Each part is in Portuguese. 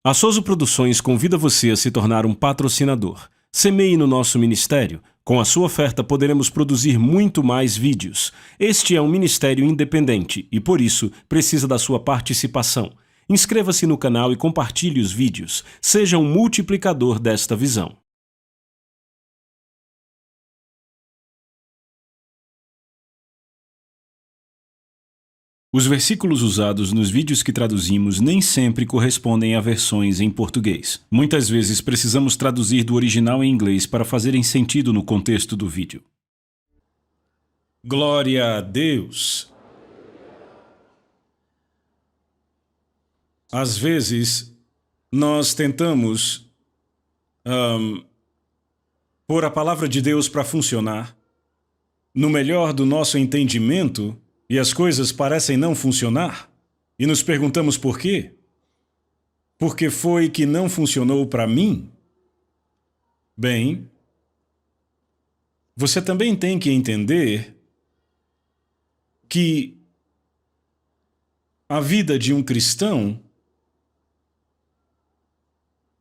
A Souza Produções convida você a se tornar um patrocinador. Semeie no nosso ministério. Com a sua oferta poderemos produzir muito mais vídeos. Este é um ministério independente e, por isso, precisa da sua participação. Inscreva-se no canal e compartilhe os vídeos. Seja um multiplicador desta visão. Os versículos usados nos vídeos que traduzimos nem sempre correspondem a versões em português. Muitas vezes precisamos traduzir do original em inglês para fazerem sentido no contexto do vídeo. Glória a Deus! Às vezes, nós tentamos pôr a palavra de Deus para funcionar no melhor do nosso entendimento. E as coisas parecem não funcionar? E nos perguntamos por quê? Por que foi que não funcionou para mim? Bem, você também tem que entender que a vida de um cristão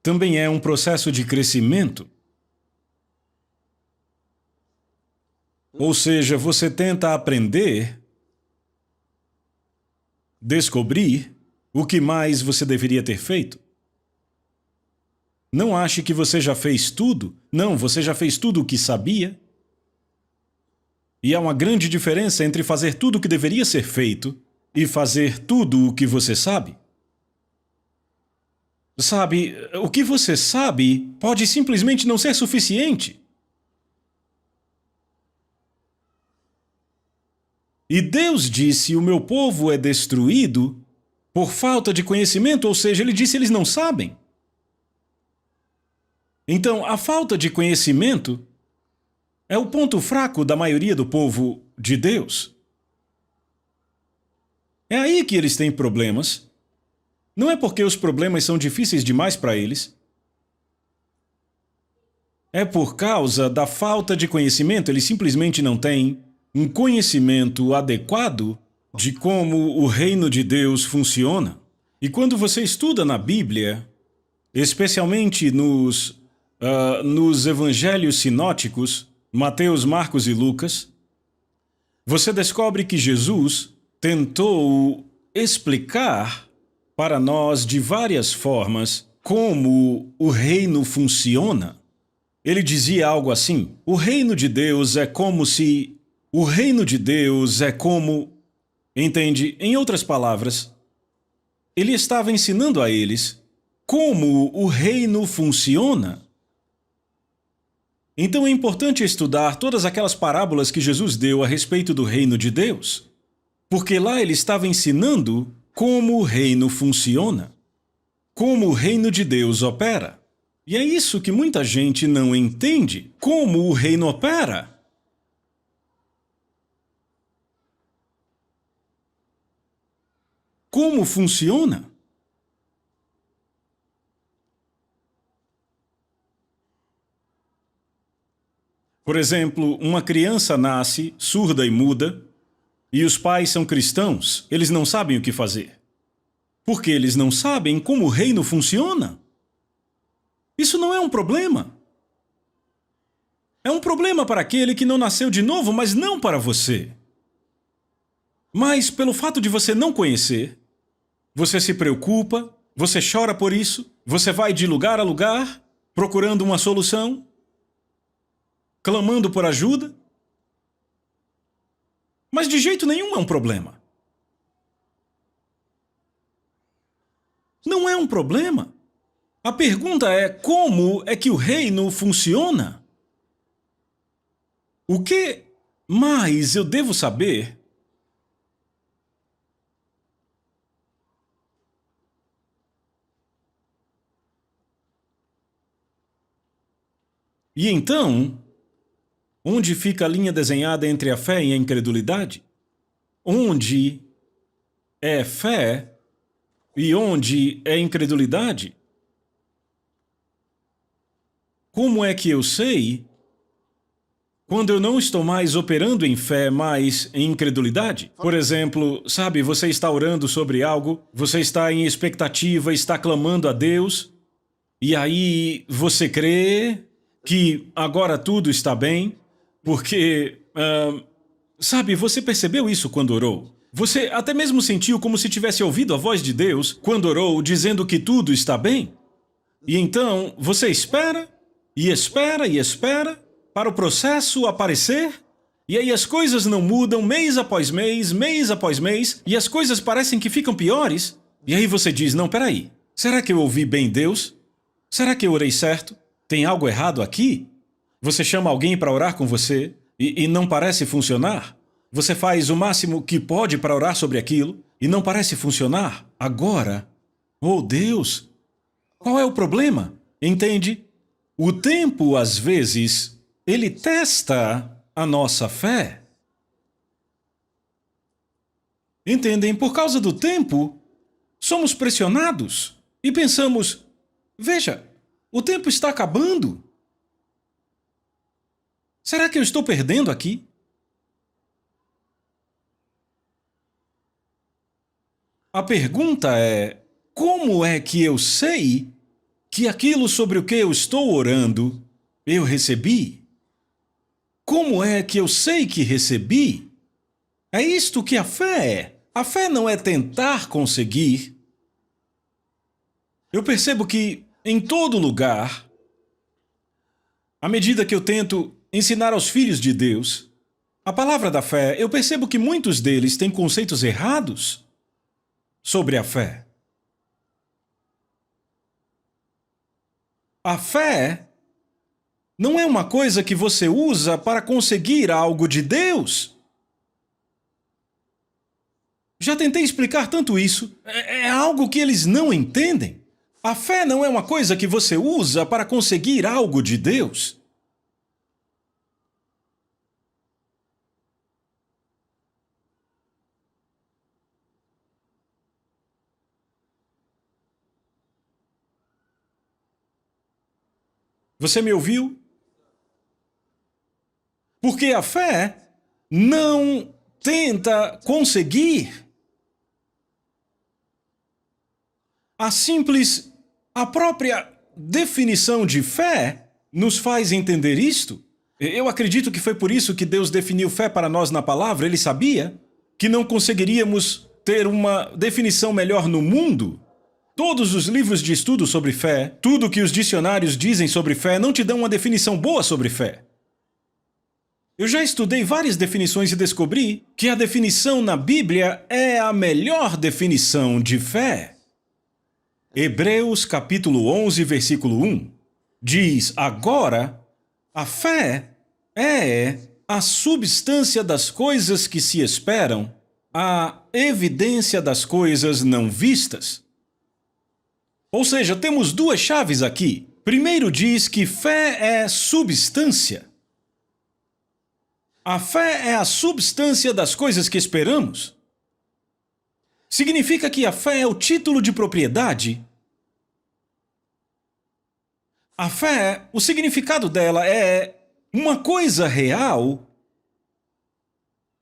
também é um processo de crescimento. Ou seja, você tenta aprender, descobrir o que mais você deveria ter feito. Não ache que você já fez tudo. Não, você já fez tudo o que sabia. E há uma grande diferença entre fazer tudo o que deveria ser feito e fazer tudo o que você sabe. Sabe, o que você sabe pode simplesmente não ser suficiente. E Deus disse, o meu povo é destruído por falta de conhecimento, ou seja, ele disse, eles não sabem. Então, a falta de conhecimento é o ponto fraco da maioria do povo de Deus. É aí que eles têm problemas. Não é porque os problemas são difíceis demais para eles. É por causa da falta de conhecimento, eles simplesmente não têm um conhecimento adequado de como o reino de Deus funciona. E quando você estuda na Bíblia, especialmente nos evangelhos sinóticos, Mateus, Marcos e Lucas, você descobre que Jesus tentou explicar para nós de várias formas como o reino funciona. Ele dizia algo assim: o reino de Deus é como se... O reino de Deus é como... Entende? Em outras palavras, ele estava ensinando a eles como o reino funciona. Então é importante estudar todas aquelas parábolas que Jesus deu a respeito do reino de Deus, porque lá ele estava ensinando como o reino funciona, como o reino de Deus opera. E é isso que muita gente não entende, como o reino opera. Como funciona? Por exemplo, uma criança nasce surda e muda, e os pais são cristãos, eles não sabem o que fazer. Porque eles não sabem como o reino funciona. Isso não é um problema. É um problema para aquele que não nasceu de novo, mas não para você. Mas, pelo fato de você não conhecer, você se preocupa, você chora por isso, você vai de lugar a lugar, procurando uma solução, clamando por ajuda. Mas de jeito nenhum é um problema. Não é um problema. A pergunta é como é que o reino funciona? O que mais eu devo saber? E então, onde fica a linha desenhada entre a fé e a incredulidade? Onde é fé e onde é incredulidade? Como é que eu sei Quando eu não estou mais operando em fé, mas em incredulidade. Por exemplo, sabe, você está orando sobre algo, você está em expectativa, está clamando a Deus, e aí você crê que agora tudo está bem, porque, sabe, você percebeu isso quando orou? Você até mesmo sentiu como se tivesse ouvido a voz de Deus quando orou, dizendo que tudo está bem? E então você espera, e espera, e espera, para o processo aparecer, e aí as coisas não mudam mês após mês após mês, e as coisas parecem que ficam piores, e aí você diz, não, peraí, será que eu ouvi bem Deus? Será que eu orei certo? Tem algo errado aqui? Você chama alguém para orar com você, e não parece funcionar? Você faz o máximo que pode para orar sobre aquilo, e não parece funcionar? Agora, oh Deus, qual é o problema? Entende? O tempo, às vezes, ele testa a nossa fé. Entendem? Por causa do tempo, somos pressionados e pensamos, veja, o tempo está acabando. Será que eu estou perdendo aqui? A pergunta é, como é que eu sei que aquilo sobre o que eu estou orando, eu recebi? Como é que eu sei que recebi? É isto que a fé é. A fé não é tentar conseguir. Eu percebo que, em todo lugar, à medida que eu tento ensinar aos filhos de Deus a palavra da fé, eu percebo que muitos deles têm conceitos errados sobre a fé. A fé não é uma coisa que você usa para conseguir algo de Deus. Já tentei explicar tanto isso. É algo que eles não entendem. A fé não é uma coisa que você usa para conseguir algo de Deus. Você me ouviu? Porque a fé não tenta conseguir. A própria definição de fé nos faz entender isto. Eu acredito que foi por isso que Deus definiu fé para nós na palavra. Ele sabia que não conseguiríamos ter uma definição melhor no mundo. Todos os livros de estudo sobre fé, tudo que os dicionários dizem sobre fé, não te dão uma definição boa sobre fé. Eu já estudei várias definições e descobri que a definição na Bíblia é a melhor definição de fé. Hebreus capítulo 11, versículo 1, diz, agora, a fé é a substância das coisas que se esperam, a evidência das coisas não vistas. Ou seja, temos duas chaves aqui. Primeiro diz que fé é substância. A fé é a substância das coisas que esperamos. Significa que a fé é o título de propriedade. A fé, o significado dela é uma coisa real.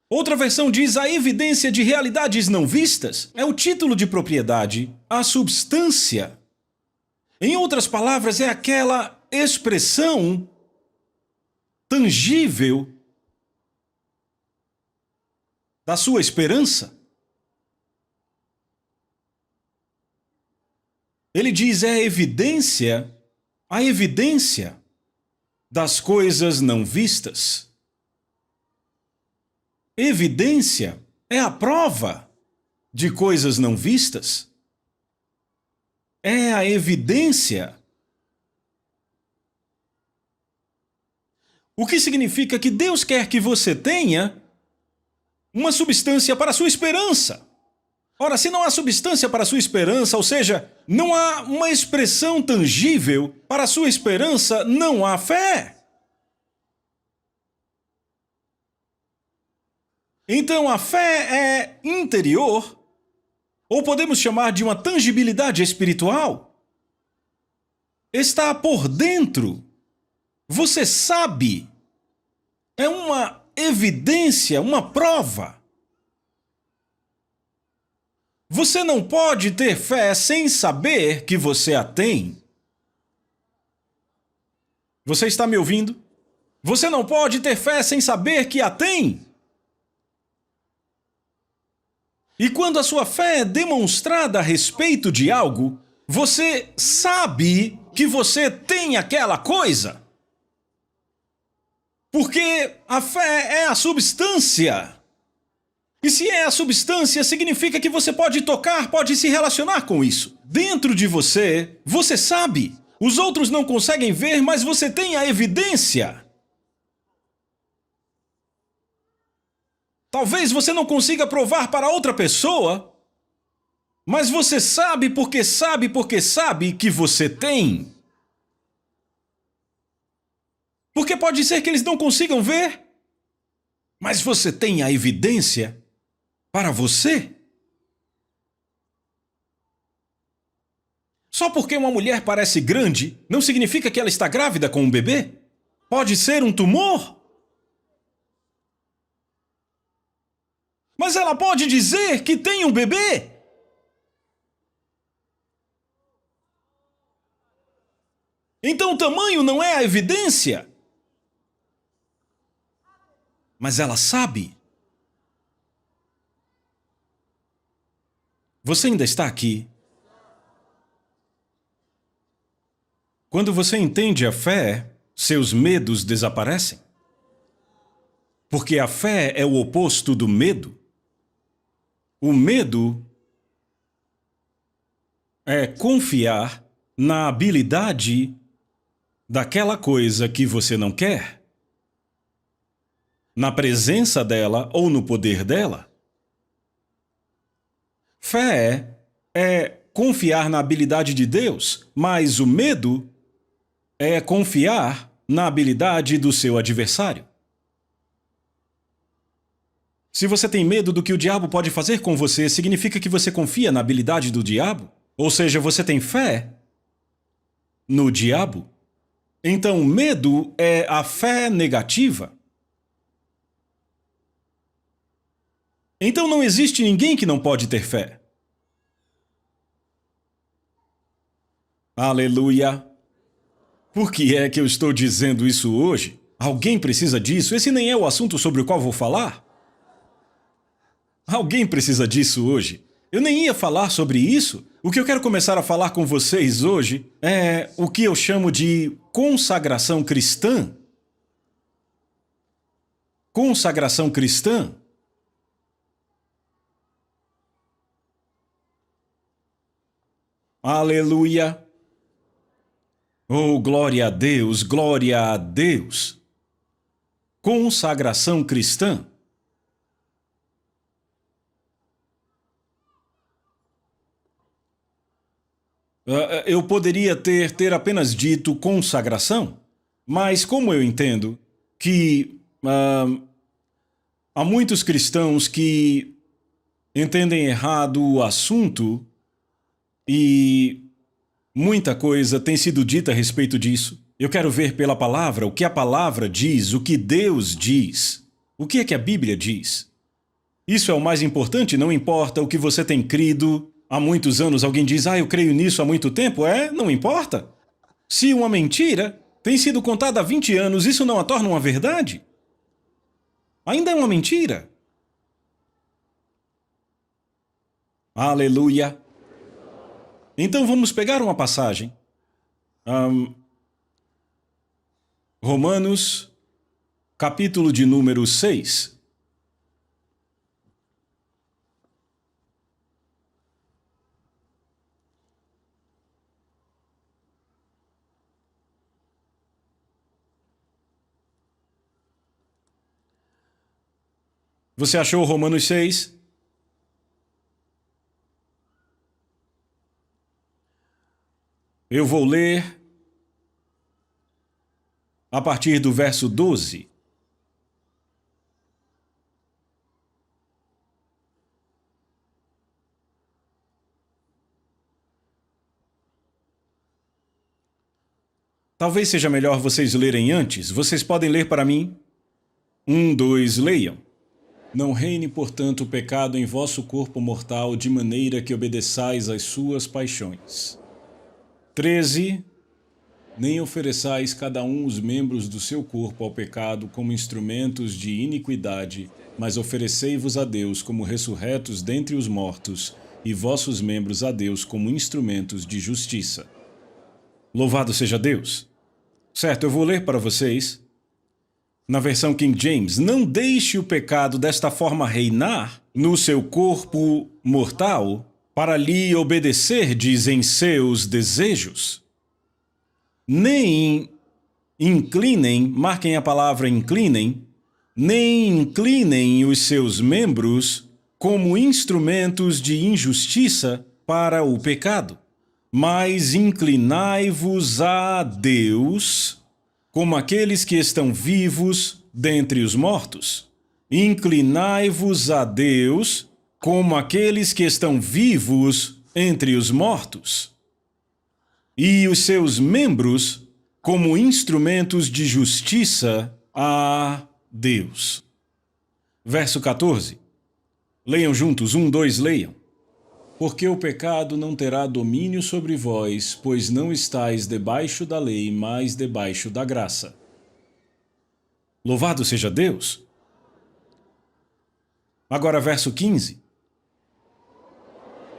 Outra versão diz a evidência de realidades não vistas. É o título de propriedade, a substância. Em outras palavras, é aquela expressão tangível da sua esperança. Ele diz a evidência das coisas não vistas. Evidência é a prova de coisas não vistas. É a evidência. O que significa que Deus quer que você tenha uma substância para a sua esperança. Ora, se não há substância para a sua esperança, ou seja, não há uma expressão tangível para a sua esperança, não há fé. Então a fé é interior, ou podemos chamar de uma tangibilidade espiritual. Está por dentro. Você sabe. É uma evidência, uma prova. Você não pode ter fé sem saber que você a tem. Você está me ouvindo? Você não pode ter fé sem saber que a tem. E quando a sua fé é demonstrada a respeito de algo, você sabe que você tem aquela coisa. Porque a fé é a substância. E se é a substância, significa que você pode tocar, pode se relacionar com isso. Dentro de você, você sabe. Os outros não conseguem ver, mas você tem a evidência. Talvez você não consiga provar para outra pessoa, mas você sabe porque sabe porque sabe que você tem. Porque pode ser que eles não consigam ver, mas você tem a evidência para você. Só porque uma mulher parece grande, não significa que ela está grávida com um bebê. Pode ser um tumor. Mas ela pode dizer que tem um bebê. Então o tamanho não é a evidência. Mas ela sabe. Você ainda está aqui. Quando você entende a fé, seus medos desaparecem. Porque a fé é o oposto do medo. O medo é confiar na habilidade daquela coisa que você não quer, na presença dela ou no poder dela. Fé é confiar na habilidade de Deus, mas o medo é confiar na habilidade do seu adversário. Se você tem medo do que o diabo pode fazer com você, significa que você confia na habilidade do diabo? Ou seja, você tem fé no diabo? Então, medo é a fé negativa. Então não existe ninguém que não pode ter fé. Aleluia! Por que é que eu estou dizendo isso hoje? Alguém precisa disso? Esse nem é o assunto sobre o qual vou falar. Alguém precisa disso hoje. Eu nem ia falar sobre isso. O que eu quero começar a falar com vocês hoje é o que eu chamo de consagração cristã. Consagração cristã. Aleluia! Oh, glória a Deus, glória a Deus! Consagração cristã. Eu poderia ter apenas dito consagração, mas como eu entendo que há muitos cristãos que entendem errado o assunto e muita coisa tem sido dita a respeito disso. Eu quero ver pela palavra o que a palavra diz, o que Deus diz. O que é que a Bíblia diz? Isso é o mais importante, não importa o que você tem crido. Há muitos anos alguém diz, eu creio nisso há muito tempo. Não importa. Se uma mentira tem sido contada há 20 anos, isso não a torna uma verdade? Ainda é uma mentira. Aleluia. Então vamos pegar uma passagem. Romanos, capítulo de número 6. Você achou Romanos 6? Eu vou ler a partir do verso 12. Talvez seja melhor vocês lerem antes. Vocês podem ler para mim? 1:2, leiam. Não reine, portanto, o pecado em vosso corpo mortal, de maneira que obedeçais às suas paixões. 13. Nem ofereçais cada um os membros do seu corpo ao pecado como instrumentos de iniquidade, mas oferecei-vos a Deus como ressurretos dentre os mortos, e vossos membros a Deus como instrumentos de justiça. Louvado seja Deus! Certo, eu vou ler para vocês. Na versão King James, não deixe o pecado desta forma reinar no seu corpo mortal para lhe obedecerdes em seus desejos. Nem inclinem, marquem a palavra inclinem, nem inclinem os seus membros como instrumentos de injustiça para o pecado, mas inclinai-vos a Deus como aqueles que estão vivos dentre os mortos. Inclinai-vos a Deus como aqueles que estão vivos entre os mortos, e os seus membros como instrumentos de justiça a Deus. Verso 14. Leiam juntos, 1:2, leiam. Porque o pecado não terá domínio sobre vós, pois não estáis debaixo da lei, mas debaixo da graça. Louvado seja Deus! Agora, verso 15.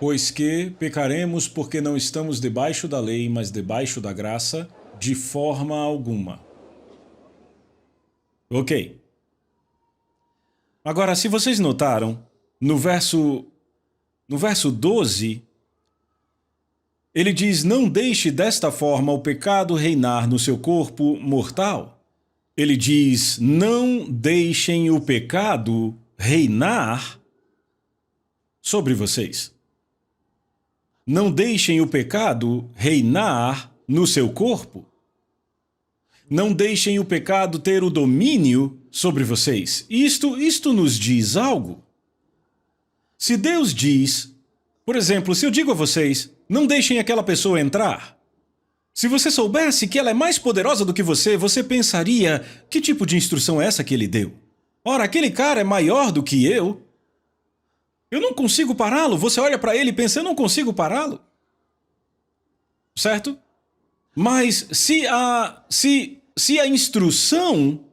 Pois que pecaremos porque não estamos debaixo da lei, mas debaixo da graça, de forma alguma. Ok. Agora, se vocês notaram, no verso 12, ele diz, não deixe desta forma o pecado reinar no seu corpo mortal. Ele diz, não deixem o pecado reinar sobre vocês. Não deixem o pecado reinar no seu corpo. Não deixem o pecado ter o domínio sobre vocês. Isto nos diz algo. Se Deus diz, por exemplo, se eu digo a vocês, não deixem aquela pessoa entrar. Se você soubesse que ela é mais poderosa do que você pensaria, que tipo de instrução é essa que ele deu? Ora, aquele cara é maior do que eu. Eu não consigo pará-lo. Você olha para ele e pensa, eu não consigo pará-lo. Certo? Mas se a instrução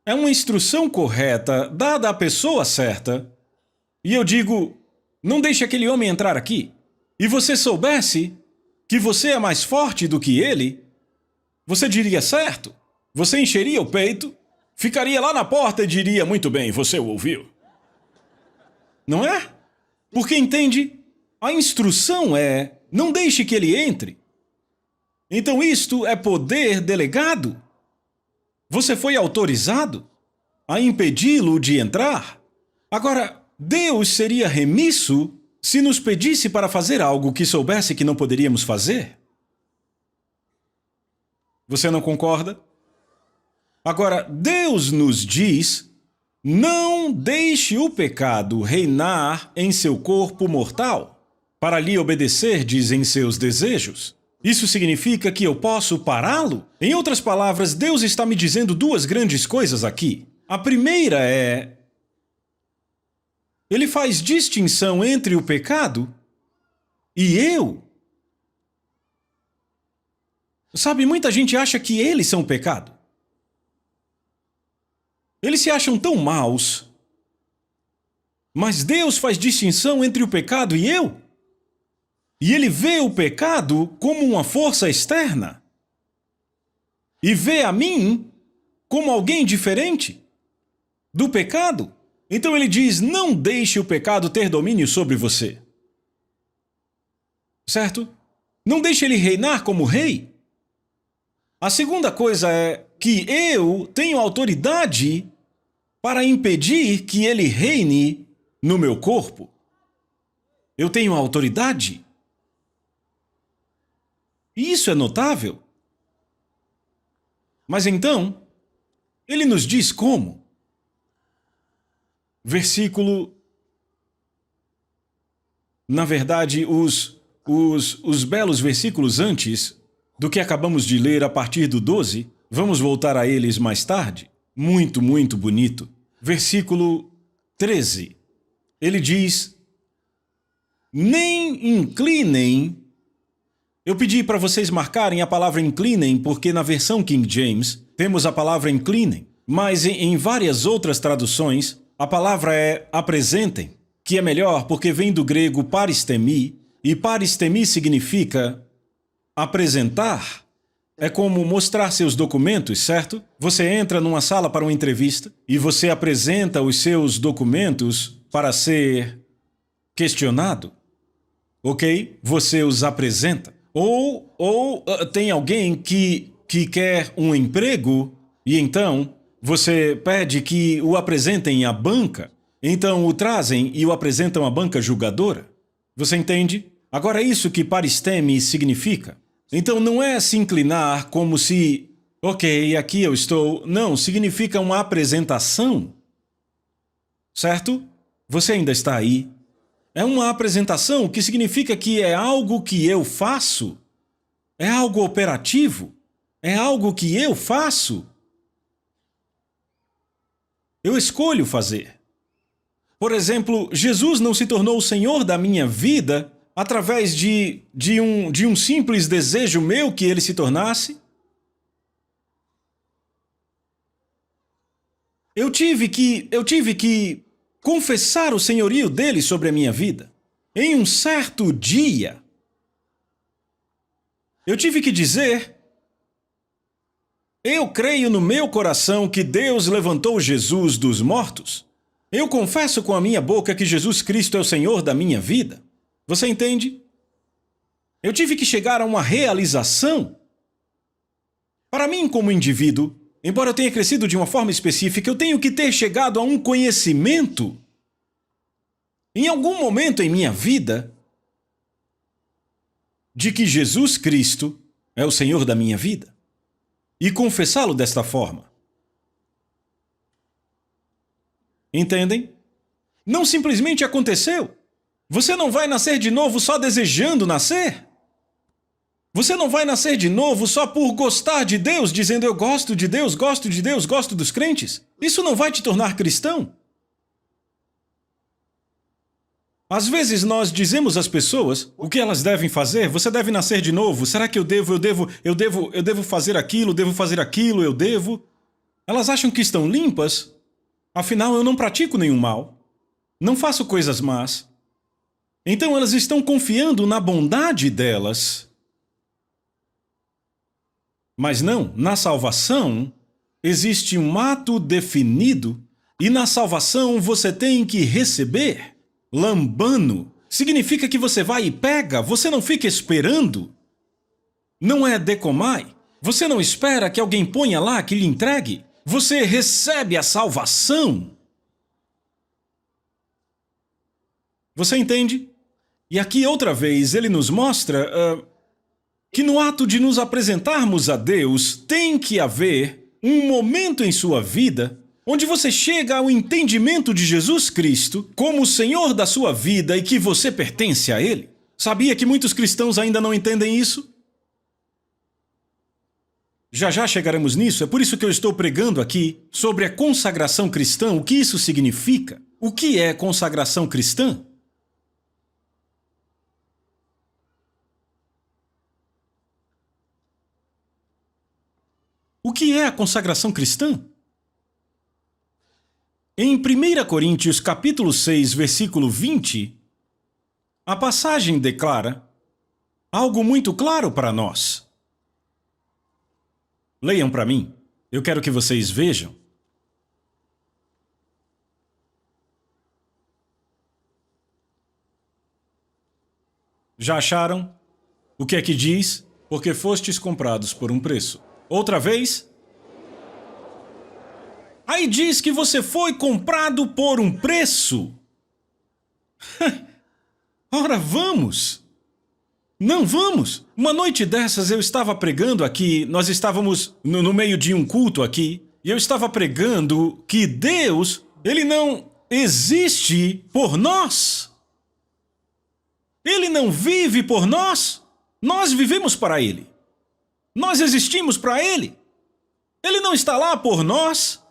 é uma instrução correta, dada à pessoa certa, e eu digo, não deixe aquele homem entrar aqui, e você soubesse que você é mais forte do que ele, você diria certo. Você encheria o peito, ficaria lá na porta e diria, muito bem, você o ouviu. Não é? Porque, entende, a instrução é, não deixe que ele entre. Então isto é poder delegado. Você foi autorizado a impedi-lo de entrar. Agora, Deus seria remisso se nos pedisse para fazer algo que soubesse que não poderíamos fazer? Você não concorda? Agora, Deus nos diz, não deixe o pecado reinar em seu corpo mortal, para lhe obedecerdes em seus desejos. Isso significa que eu posso pará-lo? Em outras palavras, Deus está me dizendo duas grandes coisas aqui. A primeira é, ele faz distinção entre o pecado e eu. Sabe, muita gente acha que eles são o pecado. Eles se acham tão maus. Mas Deus faz distinção entre o pecado e eu. E ele vê o pecado como uma força externa. E vê a mim como alguém diferente do pecado. Então ele diz, não deixe o pecado ter domínio sobre você. Certo? Não deixe ele reinar como rei. A segunda coisa é que eu tenho autoridade para impedir que ele reine no meu corpo. Eu tenho autoridade. E isso é notável. Mas então, ele nos diz como. Versículo... Na verdade, os belos versículos antes do que acabamos de ler a partir do 12, vamos voltar a eles mais tarde. muito, muito bonito. Versículo 13. Ele diz: nem inclinem. Eu pedi para vocês marcarem a palavra inclinem, porque na versão King James temos a palavra inclinem, mas em várias outras traduções a palavra é apresentem, que é melhor porque vem do grego paristemi, e paristemi significa apresentar. É como mostrar seus documentos, certo? Você entra numa sala para uma entrevista e você apresenta os seus documentos para ser questionado. Ok? Você os apresenta. Ou tem alguém que quer um emprego e então você pede que o apresentem à banca. Então o trazem e o apresentam à banca julgadora. Você entende? Agora é isso que paristeme significa. Então não é se inclinar como se, ok, aqui eu estou. Não, significa uma apresentação. Certo? Você ainda está aí. É uma apresentação, o que significa que é algo que eu faço. É algo operativo. É algo que eu faço. Eu escolho fazer. Por exemplo, Jesus não se tornou o Senhor da minha vida através de um simples desejo meu que ele se tornasse. Eu tive que confessar o senhorio dele sobre a minha vida. Em um certo dia, eu tive que dizer: eu creio no meu coração que Deus levantou Jesus dos mortos. Eu confesso com a minha boca que Jesus Cristo é o Senhor da minha vida. Você entende? Eu tive que chegar a uma realização. Para mim, como indivíduo, embora eu tenha crescido de uma forma específica, eu tenho que ter chegado a um conhecimento. Em algum momento em minha vida, de que Jesus Cristo é o Senhor da minha vida. E confessá-lo desta forma. Entendem? Não simplesmente aconteceu. Você não vai nascer de novo só desejando nascer. Você não vai nascer de novo só por gostar de Deus, dizendo eu gosto de Deus, gosto de Deus, gosto dos crentes. Isso não vai te tornar cristão. Às vezes nós dizemos às pessoas o que elas devem fazer. Você deve nascer de novo. Será que eu devo fazer aquilo, eu devo? Elas acham que estão limpas. Afinal, eu não pratico nenhum mal. Não faço coisas más. Então elas estão confiando na bondade delas. Mas não, na salvação existe um ato definido e na salvação você tem que receber. Lambano significa que você vai e pega, você não fica esperando. Não é decomai. Você não espera que alguém ponha lá, que lhe entregue. Você recebe a salvação. Você entende? E aqui outra vez ele nos mostra que no ato de nos apresentarmos a Deus tem que haver um momento em sua vida onde você chega ao entendimento de Jesus Cristo como o Senhor da sua vida e que você pertence a Ele. Sabia que muitos cristãos ainda não entendem isso? Já chegaremos nisso, é por isso que eu estou pregando aqui sobre a consagração cristã, o que isso significa. O que é consagração cristã? O que é a consagração cristã? Em 1 Coríntios capítulo 6, versículo 20, a passagem declara algo muito claro para nós. Leiam para mim. Eu quero que vocês vejam. Já acharam? O que é que diz? Porque fostes comprados por um preço. Outra vez? Aí diz que você foi comprado por um preço. Ora, vamos! Não vamos! Uma noite dessas eu estava pregando aqui, nós estávamos no meio de um culto aqui, e eu estava pregando que Deus, Ele não existe por nós. Ele não vive por nós. Nós vivemos para Ele. Nós existimos para Ele. Ele não está lá por nós.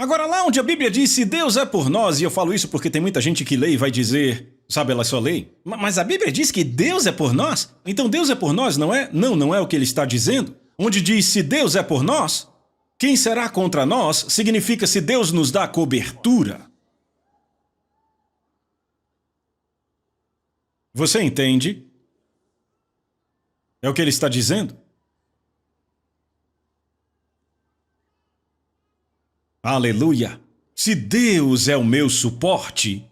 Agora, lá onde a Bíblia diz se Deus é por nós, e eu falo isso porque tem muita gente que lê e vai dizer, sabe, ela só lê. Mas a Bíblia diz que Deus é por nós? Então Deus é por nós, não é? Não, não é o que ele está dizendo. Onde diz se Deus é por nós, quem será contra nós, significa se Deus nos dá cobertura. Você entende? É o que ele está dizendo? Aleluia! Se Deus é o meu suporte,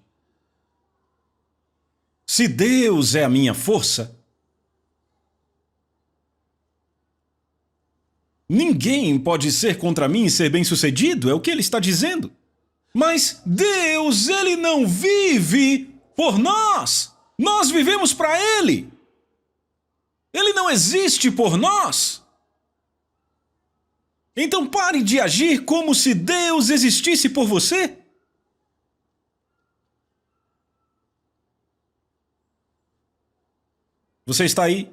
se Deus é a minha força, ninguém pode ser contra mim e ser bem-sucedido, é o que ele está dizendo. Mas Deus, ele não vive por nós. Nós vivemos para ele. Ele não existe por nós. Então pare de agir como se Deus existisse por você. Você está aí?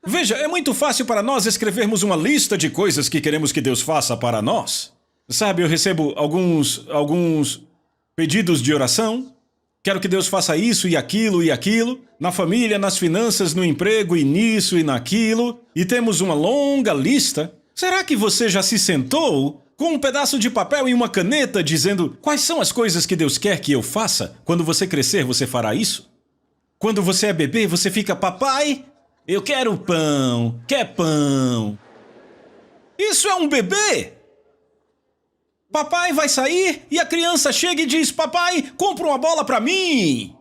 Veja, é muito fácil para nós escrevermos uma lista de coisas que queremos que Deus faça para nós. Sabe, eu recebo alguns pedidos de oração. Quero que Deus faça isso e aquilo, na família, nas finanças, no emprego e nisso e naquilo. E temos uma longa lista. Será que você já se sentou com um pedaço de papel e uma caneta dizendo quais são as coisas que Deus quer que eu faça? Quando você crescer, você fará isso? Quando você é bebê, você fica, papai, eu quero pão, quer pão. Isso é um bebê! Papai vai sair e a criança chega e diz, papai, compra uma bola pra mim.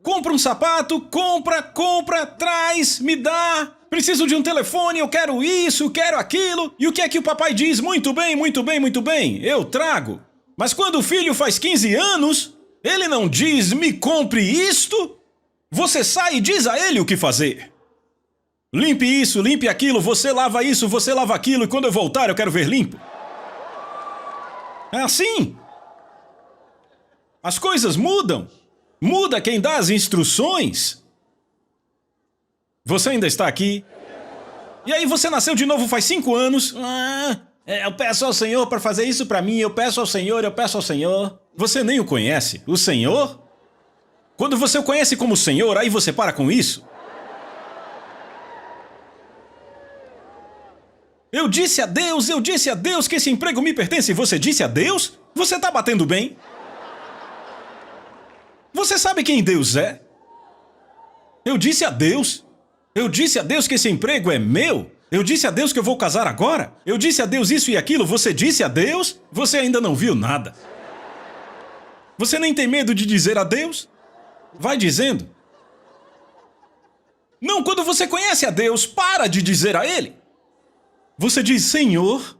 Compra um sapato, compra, traz, me dá. Preciso de um telefone, eu quero isso, quero aquilo. E o que é que o papai diz? Muito bem, muito bem, muito bem, eu trago. Mas quando o filho faz 15 anos, ele não diz, me compre isto. Você sai e diz a ele o que fazer. Limpe isso, limpe aquilo, você lava isso, você lava aquilo, e quando eu voltar eu quero ver limpo. É assim. As coisas mudam. Muda quem dá as instruções. Você ainda está aqui? E aí você nasceu de novo faz 5 anos. Eu peço ao Senhor para fazer isso para mim, eu peço ao Senhor, eu peço ao Senhor. Você nem o conhece. O Senhor? Quando você o conhece como Senhor, aí você para com isso. Eu disse a Deus que esse emprego me pertence. Você disse a Deus? Você está batendo bem? Você sabe quem Deus é? Eu disse a Deus que esse emprego é meu. Eu disse a Deus que eu vou casar agora. Eu disse a Deus isso e aquilo. Você disse a Deus? Você ainda não viu nada. Você nem tem medo de dizer a Deus? Vai dizendo. Não, quando você conhece a Deus, para de dizer a Ele. Você diz, Senhor.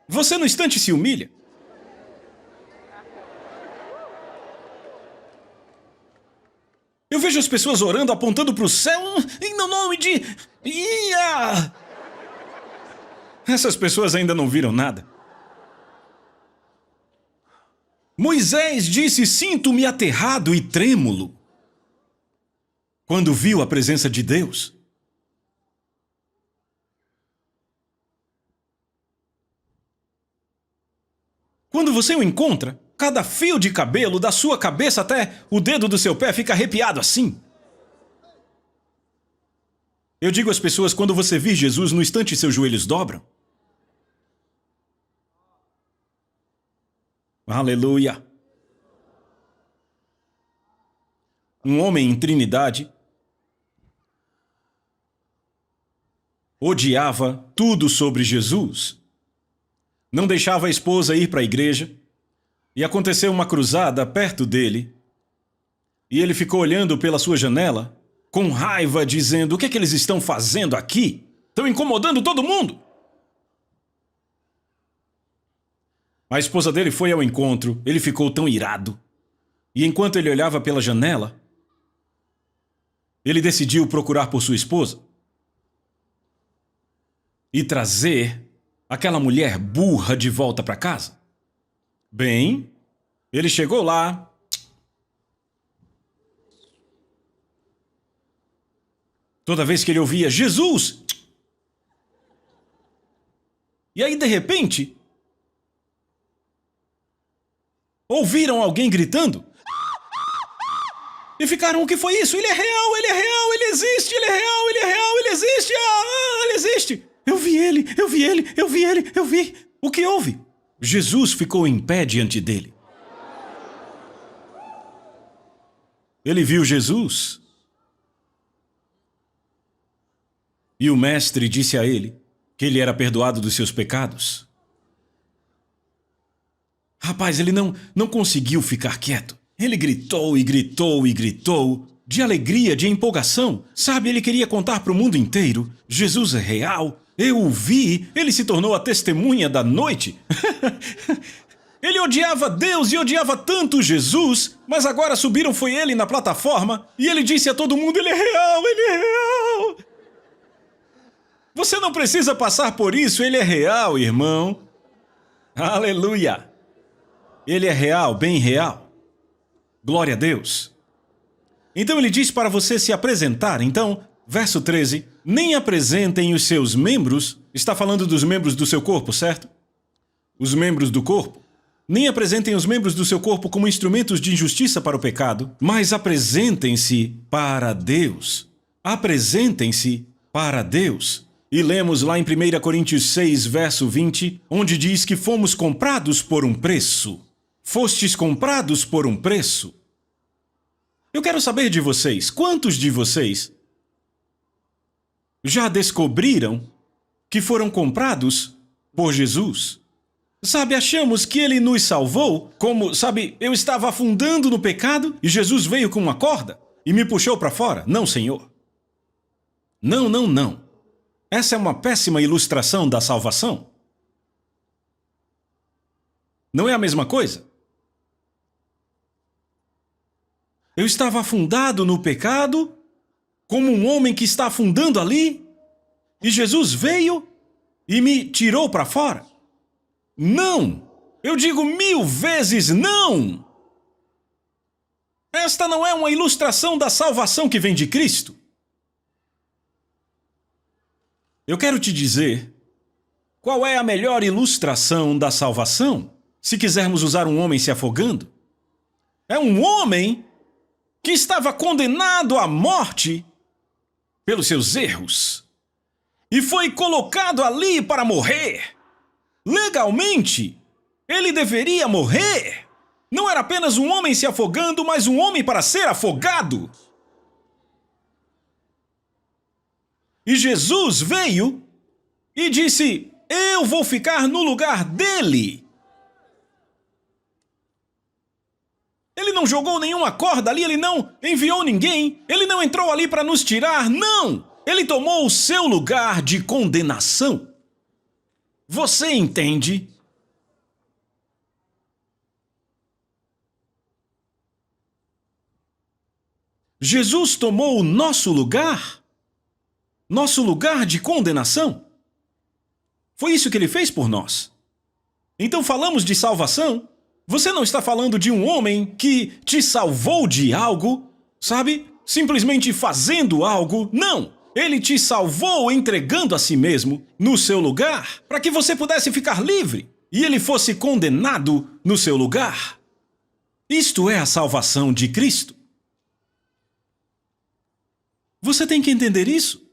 Você no instante se humilha. Eu vejo as pessoas orando, apontando para o céu, em nome de... Essas pessoas ainda não viram nada. Moisés disse, sinto-me aterrado e trêmulo, quando viu a presença de Deus. Quando você o encontra, cada fio de cabelo, da sua cabeça até o dedo do seu pé, fica arrepiado assim. Eu digo às pessoas, quando você vir Jesus, no instante seus joelhos dobram. Aleluia. Um homem em Trinidade odiava tudo sobre Jesus. Não deixava a esposa ir para a igreja. E aconteceu uma cruzada perto dele. E ele ficou olhando pela sua janela, com raiva, dizendo, o que é que eles estão fazendo aqui? Estão incomodando todo mundo. A esposa dele foi ao encontro, ele ficou tão irado. E enquanto ele olhava pela janela, ele decidiu procurar por sua esposa e trazer aquela mulher burra de volta para casa. Bem, ele chegou lá. Toda vez que ele ouvia Jesus, E aí, de repente, ouviram alguém gritando. E ficaram, o que foi isso? Ele é real, ele existe, ele é real, ele existe, ele existe. Eu vi ele. O que houve? Jesus ficou em pé diante dele. Ele viu Jesus. E o mestre disse a ele que ele era perdoado dos seus pecados. Rapaz, ele não conseguiu ficar quieto. Ele gritou, de alegria, de empolgação. Sabe, ele queria contar para o mundo inteiro. Jesus é real, eu o vi, ele se tornou a testemunha da noite. Ele odiava Deus e odiava tanto Jesus, mas agora subiram foi ele na plataforma e ele disse a todo mundo, ele é real. Você não precisa passar por isso, ele é real, irmão. Aleluia. Ele é real, bem real. Glória a Deus. Então ele diz para você se apresentar. Então, verso 13, nem apresentem os seus membros, está falando dos membros do seu corpo, certo? Os membros do corpo. Nem apresentem os membros do seu corpo como instrumentos de injustiça para o pecado, mas apresentem-se para Deus. Apresentem-se para Deus. E lemos lá em 1 Coríntios 6, verso 20, onde diz que fomos comprados por um preço. Fostes comprados por um preço. Eu quero saber de vocês, quantos de vocês já descobriram que foram comprados por Jesus? Sabe, achamos que ele nos salvou, como, sabe, eu estava afundando no pecado e Jesus veio com uma corda e me puxou para fora. Não, Senhor. Não. Essa é uma péssima ilustração da salvação. Não é a mesma coisa? Eu estava afundado no pecado, como um homem que está afundando ali, e Jesus veio e me tirou para fora. Não! Eu digo 1000 vezes não! Esta não é uma ilustração da salvação que vem de Cristo. Eu quero te dizer qual é a melhor ilustração da salvação, se quisermos usar um homem se afogando. É um homem que estava condenado à morte pelos seus erros e foi colocado ali para morrer. Legalmente, ele deveria morrer. Não era apenas um homem se afogando, mas um homem para ser afogado. E Jesus veio e disse, eu vou ficar no lugar dele. Ele não jogou nenhuma corda ali, ele não enviou ninguém, ele não entrou ali para nos tirar, não! Ele tomou o seu lugar de condenação. Você entende? Jesus tomou o nosso lugar de condenação. Foi isso que ele fez por nós. Então falamos de salvação. Você não está falando de um homem que te salvou de algo, sabe? Simplesmente fazendo algo. Não! Ele te salvou entregando a si mesmo no seu lugar para que você pudesse ficar livre e ele fosse condenado no seu lugar. Isto é a salvação de Cristo. Você tem que entender isso.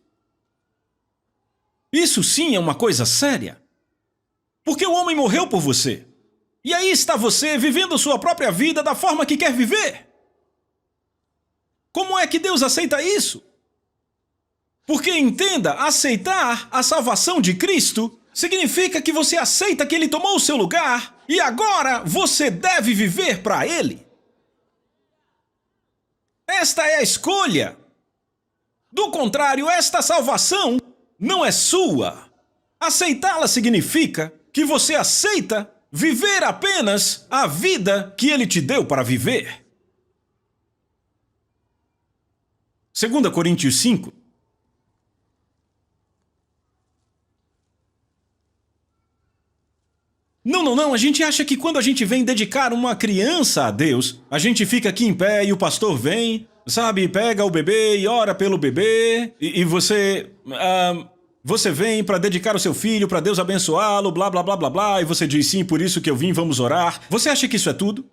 Isso sim é uma coisa séria. Porque o homem morreu por você. E aí está você vivendo sua própria vida da forma que quer viver. Como é que Deus aceita isso? Porque entenda, aceitar a salvação de Cristo significa que você aceita que Ele tomou o seu lugar e agora você deve viver para Ele. Esta é a escolha. Do contrário, esta salvação não é sua. Aceitá-la significa que você aceita viver apenas a vida que Ele te deu para viver. 2 Coríntios 5. Não, a gente acha que quando a gente vem dedicar uma criança a Deus, a gente fica aqui em pé e o pastor vem, sabe, pega o bebê e ora pelo bebê, e você Você vem para dedicar o seu filho, para Deus abençoá-lo, blá, blá, blá, blá, blá, e você diz, sim, por isso que eu vim, vamos orar. Você acha que isso é tudo?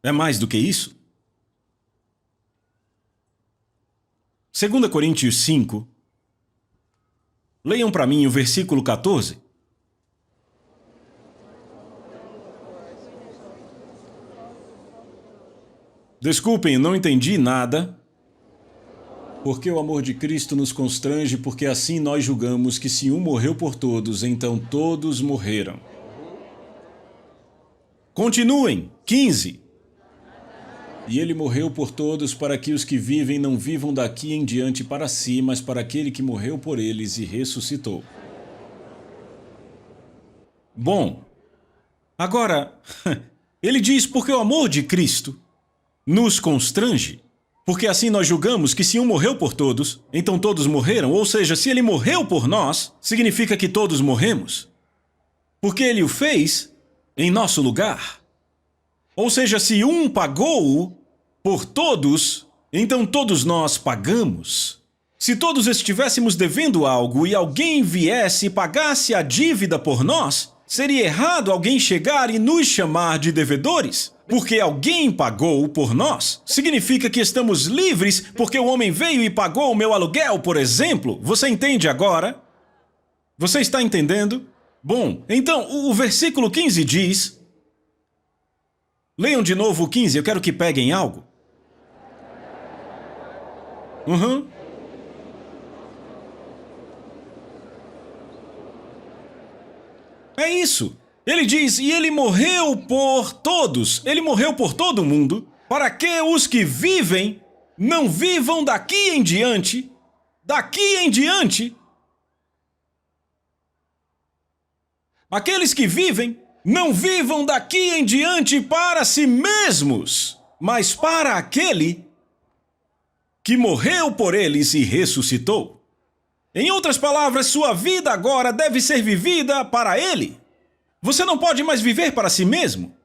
É mais do que isso? 2 Coríntios 5. Leiam para mim o versículo 14. Desculpem, não entendi nada. Porque o amor de Cristo nos constrange, porque assim nós julgamos que se um morreu por todos, então todos morreram. Continuem. 15. E ele morreu por todos para que os que vivem não vivam daqui em diante para si, mas para aquele que morreu por eles e ressuscitou. Bom, agora, ele diz porque o amor de Cristo nos constrange, porque assim nós julgamos que se um morreu por todos, então todos morreram, ou seja, se ele morreu por nós, significa que todos morremos. Porque ele o fez em nosso lugar. Ou seja, se um pagou por todos, então todos nós pagamos. Se todos estivéssemos devendo algo e alguém viesse e pagasse a dívida por nós, seria errado alguém chegar e nos chamar de devedores? Porque alguém pagou por nós. Significa que estamos livres porque o homem veio e pagou o meu aluguel, por exemplo. Você entende agora? Você está entendendo? Bom, então o versículo 15 diz... Leiam de novo o 15, eu quero que peguem algo. É isso. Ele diz, e ele morreu por todos. Ele morreu por todo mundo, para que os que vivem não vivam daqui em diante. Daqui em diante. Aqueles que vivem não vivam daqui em diante para si mesmos, mas para aquele que morreu por eles e ressuscitou. Em outras palavras, sua vida agora deve ser vivida para ele. Você não pode mais viver para si mesmo.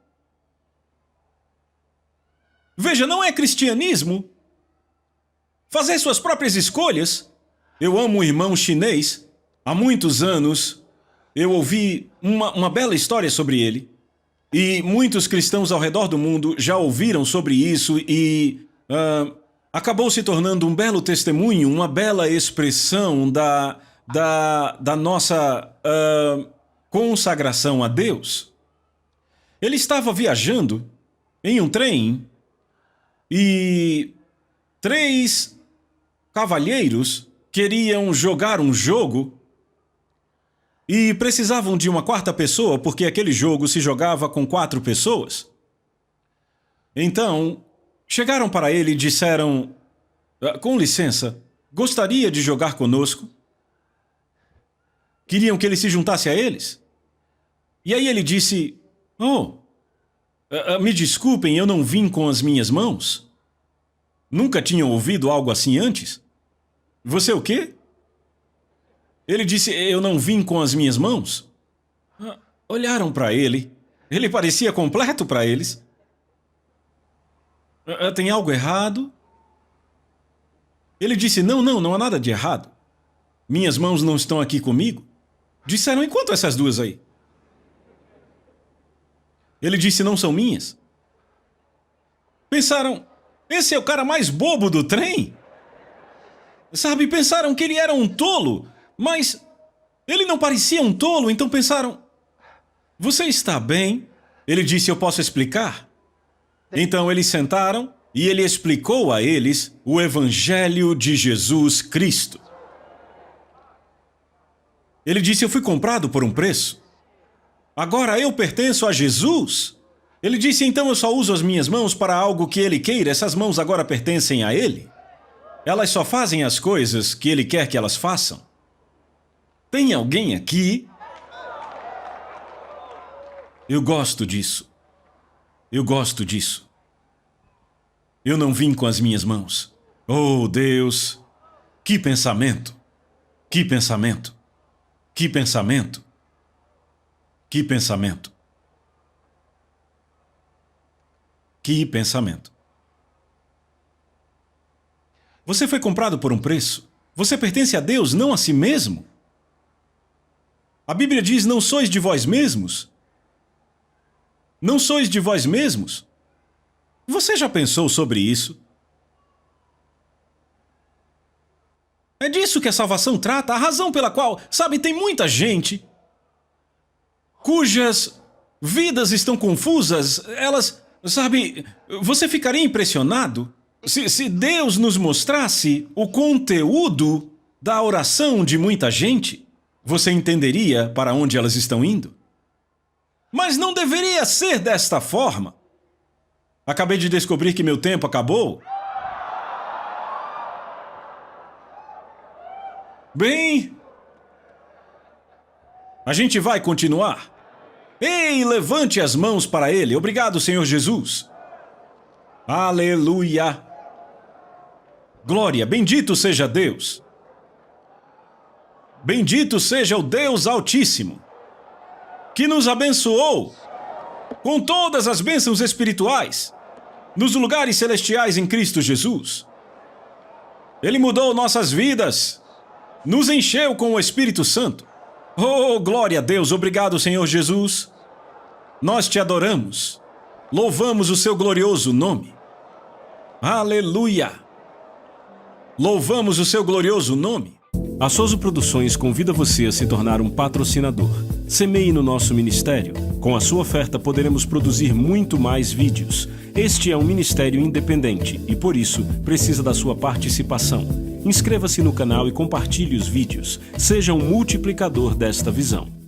Veja, não é cristianismo fazer suas próprias escolhas. Eu amo um irmão chinês. Há muitos anos eu ouvi uma bela história sobre ele. E muitos cristãos ao redor do mundo já ouviram sobre isso e acabou se tornando um belo testemunho, uma bela expressão da nossa consagração a Deus. Ele estava viajando em um trem e 3 cavalheiros queriam jogar um jogo e precisavam de uma 4ª pessoa porque aquele jogo se jogava com 4 pessoas. Então, chegaram para ele e disseram, com licença, gostaria de jogar conosco? Queriam que ele se juntasse a eles? E aí ele disse, me desculpem, eu não vim com as minhas mãos. Nunca tinham ouvido algo assim antes? Você o quê? Ele disse, eu não vim com as minhas mãos. Olharam para ele. Ele parecia completo para eles. Tem algo errado? Ele disse, não há nada de errado. Minhas mãos não estão aqui comigo. Disseram, enquanto essas duas aí? Ele disse, não são minhas. Pensaram, esse é o cara mais bobo do trem? Sabe, pensaram que ele era um tolo, mas ele não parecia um tolo, então pensaram, você está bem? Ele disse, eu posso explicar? Então eles sentaram e ele explicou a eles o Evangelho de Jesus Cristo. Ele disse, eu fui comprado por um preço. Agora eu pertenço a Jesus. Ele disse, então eu só uso as minhas mãos para algo que ele queira. Essas mãos agora pertencem a ele. Elas só fazem as coisas que ele quer que elas façam. Tem alguém aqui? Eu gosto disso. Eu gosto disso. Eu não vim com as minhas mãos. Oh, Deus! Que pensamento! Que pensamento! Que pensamento! Que pensamento! Que pensamento! Você foi comprado por um preço. Você pertence a Deus, não a si mesmo. A Bíblia diz: não sois de vós mesmos. Não sois de vós mesmos. Você já pensou sobre isso? É disso que a salvação trata, a razão pela qual, sabe, tem muita gente cujas vidas estão confusas, elas, sabe, você ficaria impressionado se Deus nos mostrasse o conteúdo da oração de muita gente. Você entenderia para onde elas estão indo. Mas não deveria ser desta forma. Acabei de descobrir que meu tempo acabou. Bem, a gente vai continuar. Ei, levante as mãos para Ele. Obrigado, Senhor Jesus. Aleluia. Glória, bendito seja Deus. Bendito seja o Deus Altíssimo, que nos abençoou com todas as bênçãos espirituais nos lugares celestiais em Cristo Jesus. Ele mudou nossas vidas, nos encheu com o Espírito Santo. Oh, glória a Deus! Obrigado, Senhor Jesus. Nós te adoramos. Louvamos o seu glorioso nome. Aleluia! Louvamos o seu glorioso nome. A Soso Produções convida você a se tornar um patrocinador. Semeie no nosso ministério. Com a sua oferta poderemos produzir muito mais vídeos. Este é um ministério independente e, por isso, precisa da sua participação. Inscreva-se no canal e compartilhe os vídeos. Seja um multiplicador desta visão.